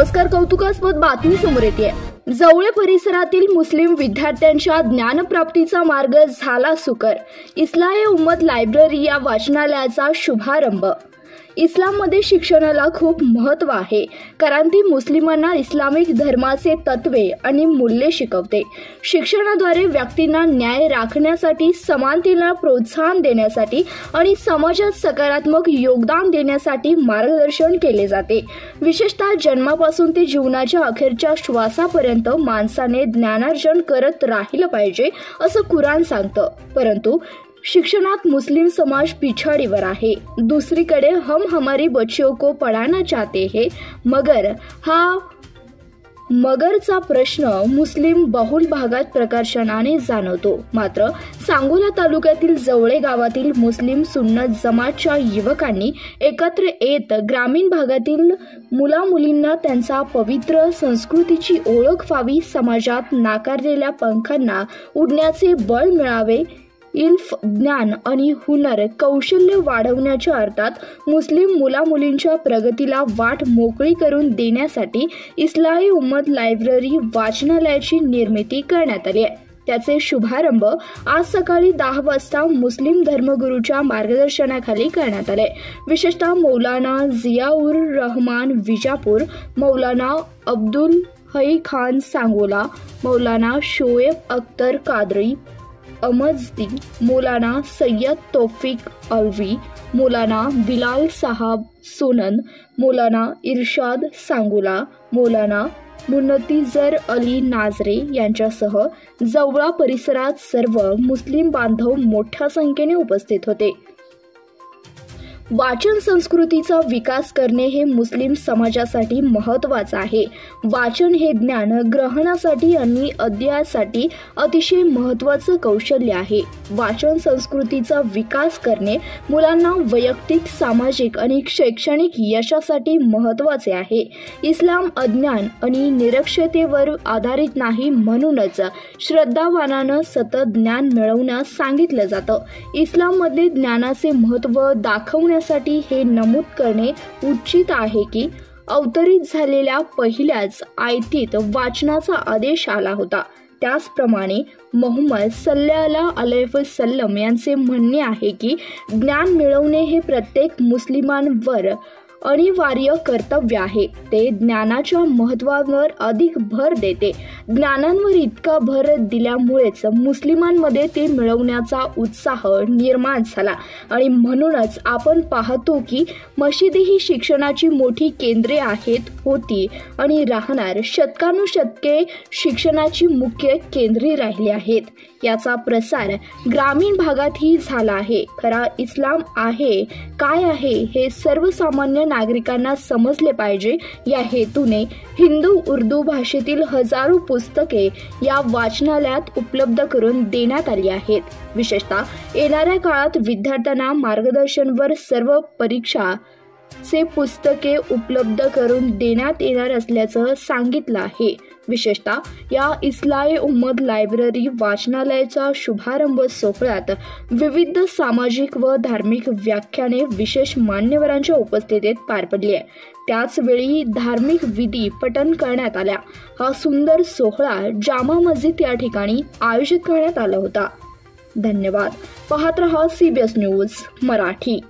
नमस्कार. कौतुकास्पद बातमी समोर येते. जवळे परिसरातील मुस्लिम विद्यार्थ्यांच्या ज्ञानप्राप्तीचा मार्ग झाला सुकर. इस्लाहे उम्मत लायब्ररी या वाचनालयाचा शुभारंभ. इस्लाममध्ये शिक्षणाला खूप महत्त्व आहे, कारण ती मुस्लिमांना इस्लामिक धर्माचे तत्वे आणि मूल्ये शिकवते. शिक्षणाद्वारे व्यक्तींना न्याय राखण्यासाठी, समानतेला प्रोत्साहन देण्यासाठी आणि समाजात सकारात्मक योगदान देण्यासाठी मार्गदर्शन केले जाते. विशेषतः जन्मापासून ते जीवनाच्या अखेरच्या श्वासापर्यंत माणसाने ज्ञानार्जन करत राहिलं पाहिजे असं कुराण सांगतं. परंतु शिक्षणात मुस्लिम समाज पिछाडीवर आहे. दुसरीकडे हम हमारी बच्चियों को पढ़ाना चाहते हैं, मगरचा प्रश्न मुस्लिम बहुल भागात प्रकर्षाने जाणवतो. मात्र सांगोला तालुक्यातील जवळे गावातील मुस्लिम सुन्नत जमातच्या युवकांनी एकत्र येत ग्रामीण भागातील मुलामुलींना त्यांचा पवित्र संस्कृतीची ओळख व्हावी, समाजात नाकारलेल्या पंखांना उडण्याचे बळ मिळावे, इल्फ ज्ञान आणि हुनर कौशल्य वाढवण्याच्या अर्थात मुस्लिम मुलामुलींच्या प्रगतीला वाट मोकळी करून देण्यासाठी इस्लाही उम्मत लायब्ररी वाचनालयाची निर्मिती करण्यात आली आहे. त्याचे शुभारंभ आज सकाळी 10 वाजता मुस्लिम धर्मगुरूच्या मार्गदर्शनाखाली करण्यात आले. विशेषतः मौलाना जियाउर रहमान विजापूर, मौलाना अब्दुल हई खान सांगोला, मौलाना शोएब अख्तर कादरी अमजदी, मौलाना सैयद तौफिक अलवी, मौलाना बिलाल साहब सोनन, मौलाना इरशाद सांगोला, मौलाना मुन्नतीजर अली नाजरे यांच्यासह जवळा परिसरात सर्व मुस्लिम बांधव मोठ्या संख्येने उपस्थित होते. वाचन संस्कृतीचा विकास करणे हे मुस्लिम समाजासाठी महत्त्वाचे आहे. वाचन हे ज्ञान ग्रहणासाठी आणि अध्ययनासाठी अतिशय महत्त्वाचं कौशल्य आहे. वाचन संस्कृतीचा विकास करणे मुलांना वैयक्तिक, सामाजिक आणि शैक्षणिक यशासाठी महत्त्वाचे आहे. इस्लाम अज्ञान आणि निरक्षरतेवर आधारित नाही, म्हणूनच श्रद्धावानानं सतत ज्ञान मिळवण्यास सांगितलं जातं. इस्लाममध्ये ज्ञानाचे महत्त्व दाखवण्यासाठी हे नमूद करणे उचित आहे की अवतरित झालेल्या पहिल्याच आयतीत वाचनाचा आदेश आला होता. त्याचप्रमाणे मोहम्मद सल्लल्लाहु अलैहि वसल्लम यांचे म्हणणे आहे की ज्ञान मिळवणे हे प्रत्येक मुस्लिमांवर अनिवार्य कर्तव्य आहे. ते ज्ञानाच्या महत्त्वावर अधिक भर देते. ज्ञानांवर इतका भर दिल्यामुळेच मुस्लिमांमध्ये ते मिळवण्याचा उत्साह निर्माण झाला आणि म्हणूनच आपण पाहतो की मशिदी ही शिक्षणाची मोठी केंद्रे होती आणि राहणार. शतकानुशतके शिक्षणाची मुख्य केंद्रे राहिली आहेत. याचा प्रसार ग्रामीण भागातही झाला आहे. खरा इस्लाम काय आहे हे सर्वसामान्य नागरिकांना समजले पाहिजे. या हेतूने हिंदू, उर्दू भाषेतील हजारो पुस्तके या वाचनालयात उपलब्ध करून देण्यात आली आहेत. विशेषतः येणाऱ्या काळात विद्यार्थ्यांना मार्गदर्शनवर सर्व परीक्षाचे पुस्तके उपलब्ध करून देण्यात येणार असल्याचं सांगितलं आहे. विशेषतः या इस्लाही उम्मत लायब्ररी वाचनालयाचा शुभारंभ सोहळ्यात विविध सामाजिक व धार्मिक व्याख्याने विशेष मान्यवरांच्या उपस्थितीत पार पडली आहे. त्याचवेळी धार्मिक विधी पठण करण्यात आल्या. हा सुंदर सोहळा जामा मस्जिद या ठिकाणी आयोजित करण्यात आला होता. धन्यवाद. पाहत रहा CBS न्यूज मराठी.